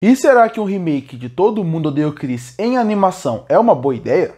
E será que um remake de Todo Mundo Odeia o Chris em animação é uma boa ideia?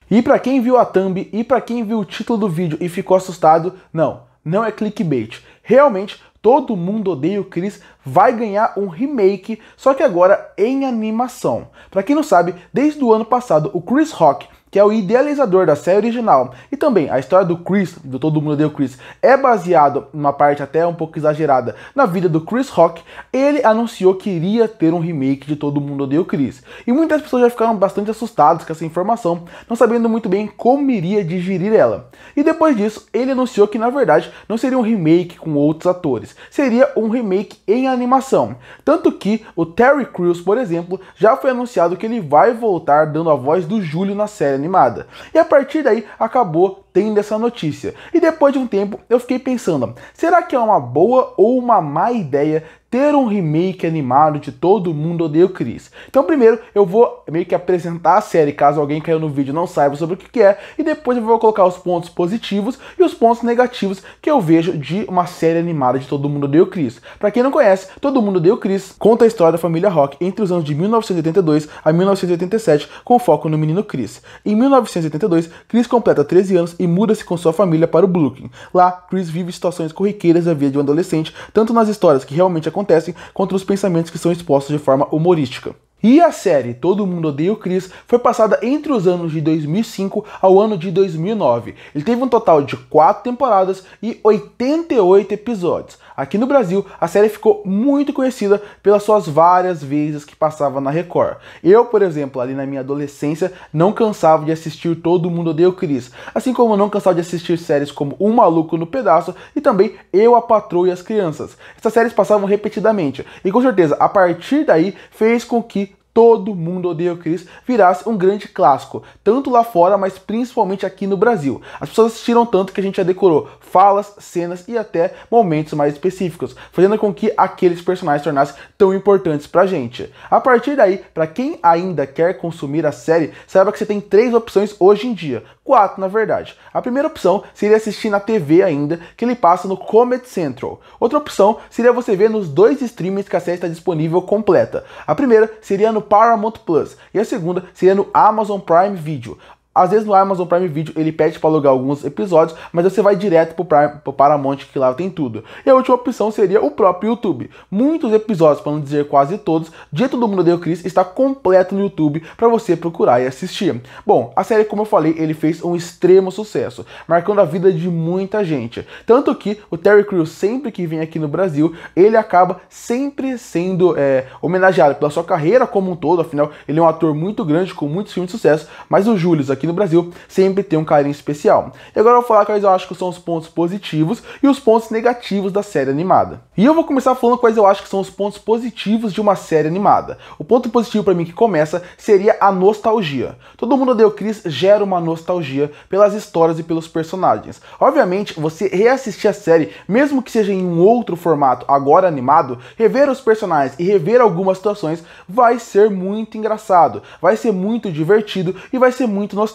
E pra quem viu a thumb e pra quem viu o título do vídeo e ficou assustado, não é clickbait. Realmente, Todo Mundo Odeia o Chris vai ganhar um remake, só que agora em animação. Pra quem não sabe, desde o ano passado, o Chris Rock, que é o idealizador da série original, e também a história do Chris, do Todo Mundo Odeia o Chris, é baseado, numa parte até um pouco exagerada, na vida do Chris Rock. Ele anunciou que iria ter um remake de Todo Mundo Odeia o Chris. E muitas pessoas já ficaram bastante assustadas com essa informação, não sabendo muito bem como iria digerir ela. E depois disso, ele anunciou que na verdade não seria um remake com outros atores, seria um remake em animação. Tanto que o Terry Crews, por exemplo, já foi anunciado que ele vai voltar dando a voz do Júlio na série animada. E a partir daí acabou tendo essa notícia. E depois de um tempo eu fiquei pensando, será que é uma boa ou uma má ideia ter um remake animado de Todo Mundo Odeia o Chris? Então primeiro eu vou meio que apresentar a série, caso alguém caiu no vídeo e não saiba sobre o que é, e depois eu vou colocar os pontos positivos e os pontos negativos que eu vejo de uma série animada de Todo Mundo Odeia o Chris. Pra quem não conhece, Todo Mundo Odeia o Chris conta a história da família Rock entre os anos de 1982 a 1987, com foco no menino Chris. Em 1982, Chris completa 13 anos e muda-se com sua família para o Brooklyn. Lá, Chris vive situações corriqueiras da vida de um adolescente, tanto nas histórias que realmente acontecem, quanto nos pensamentos que são expostos de forma humorística. E a série Todo Mundo Odeia o Chris foi passada entre os anos de 2005 ao ano de 2009. Ele teve um total de 4 temporadas e 88 episódios. Aqui no Brasil, a série ficou muito conhecida pelas suas várias vezes que passava na Record. Eu, por exemplo, ali na minha adolescência, não cansava de assistir Todo Mundo Odeia o Chris, assim como não cansava de assistir séries como Um Maluco no Pedaço e também Eu, a Patroa e as Crianças. Essas séries passavam repetidamente e com certeza, a partir daí, fez com que Todo Mundo Odeia o Chris virasse um grande clássico, tanto lá fora, mas principalmente aqui no Brasil. As pessoas assistiram tanto que a gente já decorou falas, cenas e até momentos mais específicos, fazendo com que aqueles personagens se tornassem tão importantes pra gente. A partir daí, pra quem ainda quer consumir a série, saiba que você tem 3 opções hoje em dia. 4, na verdade. A primeira opção seria assistir na TV ainda, que ele passa no Comedy Central. Outra opção seria você ver nos 2 streamings que a série está disponível completa. A primeira seria no Paramount Plus e a segunda seria no Amazon Prime Video. Às vezes no Amazon Prime Video ele pede para alugar alguns episódios, mas você vai direto pro Paramount, que lá tem tudo. E a última opção seria o próprio YouTube. Muitos episódios, para não dizer quase todos, de Todo Mundo Odeia o Chris está completo no YouTube para você procurar e assistir. Bom, a série, como eu falei, ele fez um extremo sucesso, marcando a vida de muita gente. Tanto que o Terry Crews, sempre que vem aqui no Brasil, ele acaba sempre sendo homenageado pela sua carreira como um todo, afinal ele é um ator muito grande, com muitos filmes de sucesso, mas o Júlio aqui no Brasil sempre tem um carinho especial. E agora eu vou falar quais eu acho que são os pontos positivos e os pontos negativos da série animada. E eu vou começar falando quais eu acho que são os pontos positivos de uma série animada. O ponto positivo para mim que começa seria a nostalgia. Todo Mundo Odeia o Chris gera uma nostalgia pelas histórias e pelos personagens. Obviamente, você reassistir a série, mesmo que seja em um outro formato, agora animado, rever os personagens e rever algumas situações vai ser muito engraçado, vai ser muito divertido e vai ser muito nostálgico,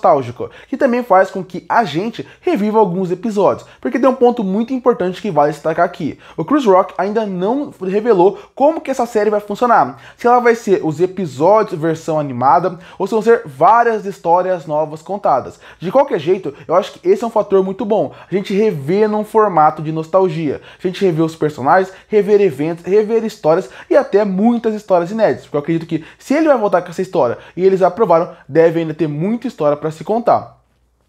que também faz com que a gente reviva alguns episódios, porque tem um ponto muito importante que vale destacar aqui. O Chris Rock ainda não revelou como que essa série vai funcionar, se ela vai ser os episódios versão animada, ou se vão ser várias histórias novas contadas. De qualquer jeito, eu acho que esse é um fator muito bom, a gente rever num formato de nostalgia, a gente rever os personagens, rever eventos, rever histórias e até muitas histórias inéditas, porque eu acredito que se ele vai voltar com essa história e eles aprovaram, deve ainda ter muita história para se contar.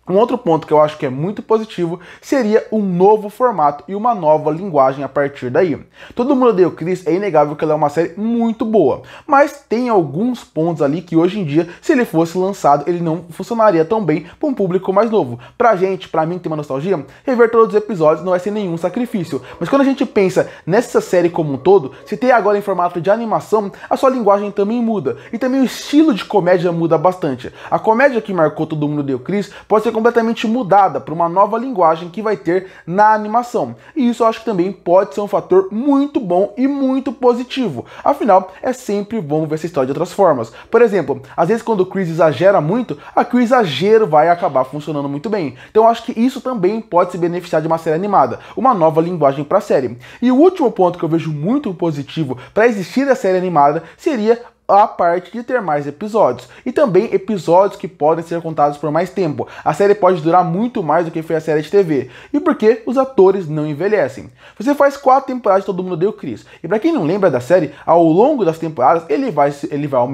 Um outro ponto que eu acho que é muito positivo seria um novo formato e uma nova linguagem a partir daí. Todo Mundo Odeia o Chris, é inegável que ela é uma série muito boa, mas tem alguns pontos ali que hoje em dia, se ele fosse lançado, ele não funcionaria tão bem para um público mais novo. Pra gente, pra mim, tem uma nostalgia, rever todos os episódios não vai ser nenhum sacrifício. Mas quando a gente pensa nessa série como um todo, se tem agora em formato de animação, a sua linguagem também muda. E também o estilo de comédia muda bastante. A comédia que marcou Todo Mundo Odeia o Chris pode ser completamente mudada para uma nova linguagem que vai ter na animação. E isso eu acho que também pode ser um fator muito bom e muito positivo. Afinal, é sempre bom ver essa história de outras formas. Por exemplo, às vezes quando o Chris exagera muito, aqui o exagero vai acabar funcionando muito bem. Então eu acho que isso também pode se beneficiar de uma série animada, uma nova linguagem para a série. E o último ponto que eu vejo muito positivo para existir a série animada seria a parte de ter mais episódios. E também episódios que podem ser contados por mais tempo. A série pode durar muito mais do que foi a série de TV. E porque os atores não envelhecem. Você faz 4 temporadas de Todo Mundo Odeia o Chris. E pra quem não lembra da série, ao longo das temporadas, ele vai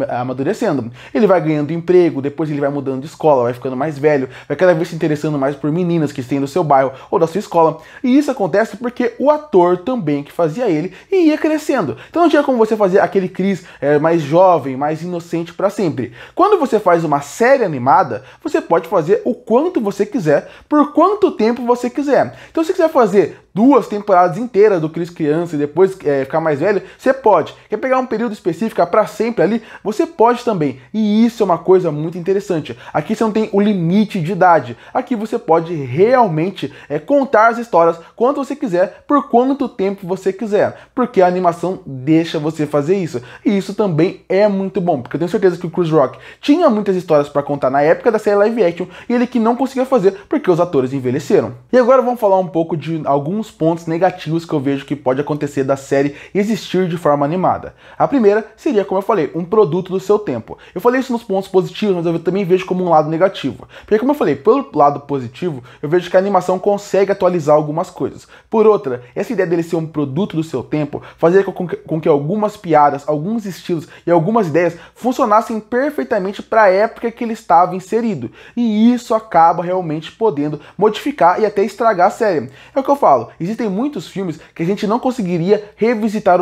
amadurecendo. Ele vai ganhando emprego, depois ele vai mudando de escola, vai ficando mais velho, vai cada vez se interessando mais por meninas que têm do seu bairro ou da sua escola. E isso acontece porque o ator também que fazia ele ia crescendo. Então não tinha como você fazer aquele Chris mais jovem, mais inocente para sempre. Quando você faz uma série animada, você pode fazer o quanto você quiser, por quanto tempo você quiser. Então se quiser fazer 2 temporadas inteiras do Chris criança e depois ficar mais velho, você pode. Quer pegar um período específico para sempre ali, você pode também. E isso é uma coisa muito interessante. Aqui você não tem o limite de idade. Aqui você pode realmente contar as histórias quanto você quiser, por quanto tempo você quiser. Porque a animação deixa você fazer isso. E isso também é muito bom, porque eu tenho certeza que o Chris Rock tinha muitas histórias para contar na época da série live action e ele que não conseguia fazer porque os atores envelheceram. E agora vamos falar um pouco de alguns pontos negativos que eu vejo que pode acontecer da série existir de forma animada. A primeira seria, como eu falei, um produto do seu tempo. Eu falei isso nos pontos positivos, mas eu também vejo como um lado negativo. Porque, como eu falei, pelo lado positivo, eu vejo que a animação consegue atualizar algumas coisas. Por outra, essa ideia dele ser um produto do seu tempo fazia com que algumas piadas, alguns estilos e algumas ideias funcionassem perfeitamente para a época que ele estava inserido. E isso acaba realmente podendo modificar e até estragar a série. É o que eu falo. Existem muitos filmes que a gente não conseguiria revisitar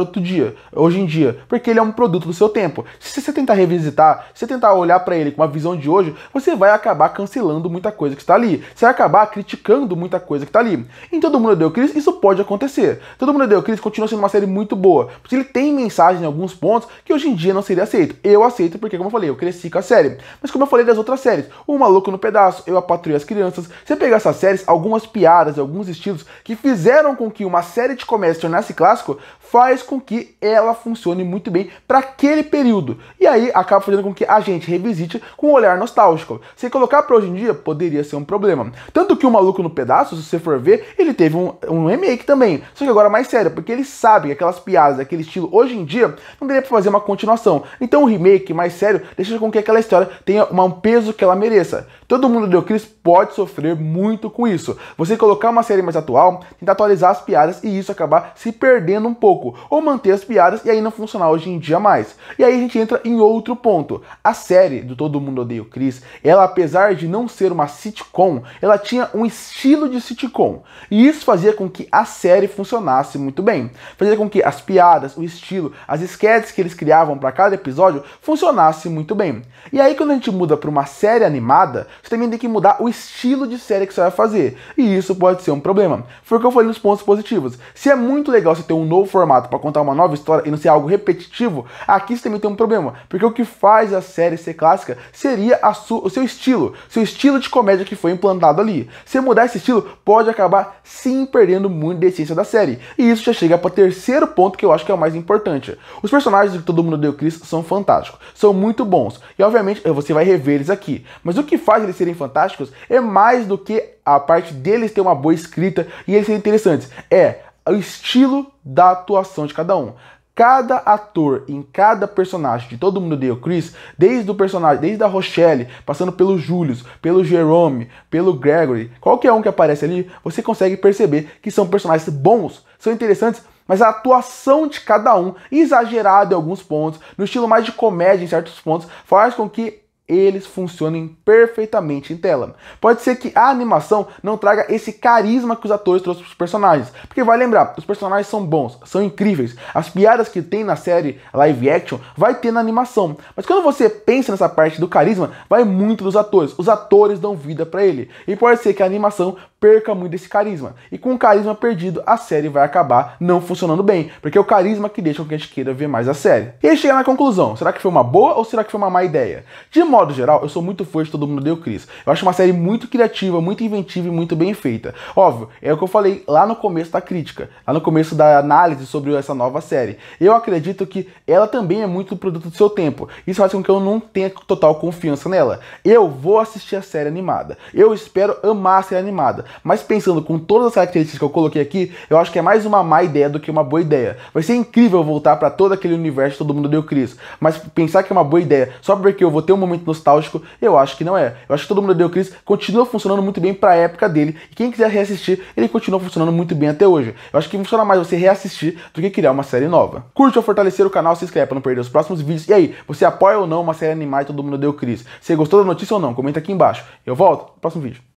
hoje em dia, porque ele é um produto do seu tempo. Se você tentar revisitar, se você tentar olhar para ele com uma visão de hoje, você vai acabar cancelando muita coisa que está ali. Você vai acabar criticando muita coisa que está ali. Em Todo Mundo Odeia o Chris, isso pode acontecer. Todo Mundo Odeia o Chris continua sendo uma série muito boa, porque ele tem mensagem em alguns pontos que hoje em dia não seria aceito. Eu aceito porque, como eu falei, eu cresci com a série. Mas como eu falei das outras séries, O Maluco no Pedaço, Eu, a Patroa e as Crianças, você pegar essas séries, algumas piadas, alguns estilos que fizeram com que uma série de comédia se tornasse clássico, faz com que ela funcione muito bem para aquele período. E aí acaba fazendo com que a gente revisite com um olhar nostálgico. Se colocar para hoje em dia, poderia ser um problema. Tanto que O Maluco no Pedaço, se você for ver, ele teve um remake também. Só que agora mais sério, porque ele sabe que aquelas piadas, aquele estilo, hoje em dia, não daria para fazer uma continuação. Então o remake mais sério deixa com que aquela história tenha um peso que ela mereça. Todo Mundo Odeia o Chris pode sofrer muito com isso. Você colocar uma série mais atual, tentar atualizar as piadas e isso acabar se perdendo um pouco. Ou manter as piadas e aí não funcionar hoje em dia mais. E aí a gente entra em outro ponto. A série do Todo Mundo Odeia o Chris, ela apesar de não ser uma sitcom, ela tinha um estilo de sitcom. E isso fazia com que a série funcionasse muito bem. Fazia com que as piadas, o estilo, as sketches que eles criavam para cada episódio funcionasse muito bem. E aí quando a gente muda para uma série animada, você também tem que mudar o estilo de série que você vai fazer. E isso pode ser um problema. Foi o que eu falei nos pontos positivos. Se é muito legal você ter um novo formato para contar uma nova história e não ser algo repetitivo, aqui você também tem um problema. Porque o que faz a série ser clássica seria o seu estilo de comédia que foi implantado ali. Se mudar esse estilo, pode acabar sim perdendo muito da essência da série. E isso já chega para o terceiro ponto que eu acho que é o mais importante. Os personagens de Todo Mundo Odeia o Chris são fantásticos, são muito bons. E obviamente você vai rever eles aqui. Mas o que faz eles serem fantásticos é mais do que a parte deles ter uma boa escrita e eles serem interessantes. É o estilo da atuação de cada um. Cada ator em cada personagem de Todo Mundo Odeia o Chris, desde a Rochelle, passando pelo Julius, pelo Jerome, pelo Gregory, qualquer um que aparece ali, você consegue perceber que são personagens bons, são interessantes, mas a atuação de cada um, exagerada em alguns pontos, no estilo mais de comédia em certos pontos, faz com que eles funcionem perfeitamente em tela. Pode ser que a animação não traga esse carisma que os atores trouxeram para os personagens, porque vai lembrar, os personagens são bons, são incríveis, as piadas que tem na série live action vai ter na animação, mas quando você pensa nessa parte do carisma, vai muito dos atores, os atores dão vida para ele, e pode ser que a animação perca muito desse carisma, e com o carisma perdido, a série vai acabar não funcionando bem, porque é o carisma que deixa com que a gente queira ver mais a série. E aí chega na conclusão, será que foi uma boa ou será que foi uma má ideia? De modo geral, eu sou muito fã de Todo Mundo Odeia o Chris. Eu acho uma série muito criativa, muito inventiva e muito bem feita. Óbvio, é o que eu falei lá no começo da crítica, lá no começo da análise sobre essa nova série. Eu acredito que ela também é muito produto do seu tempo. Isso faz com que eu não tenha total confiança nela. Eu vou assistir a série animada. Eu espero amar a série animada. Mas pensando com todas as características que eu coloquei aqui, eu acho que é mais uma má ideia do que uma boa ideia. Vai ser incrível voltar pra todo aquele universo de Todo Mundo Odeia o Chris. Mas pensar que é uma boa ideia só porque eu vou ter um momento nostálgico, eu acho que não é. Eu acho que Todo Mundo Odeia o Chris continua funcionando muito bem pra época dele. E quem quiser reassistir, ele continua funcionando muito bem até hoje. Eu acho que funciona mais você reassistir do que criar uma série nova. Curte ou fortalecer o canal, se inscreve pra não perder os próximos vídeos. E aí, você apoia ou não uma série animada e Todo Mundo Odeia o Chris? Você gostou da notícia ou não? Comenta aqui embaixo. Eu volto no próximo vídeo.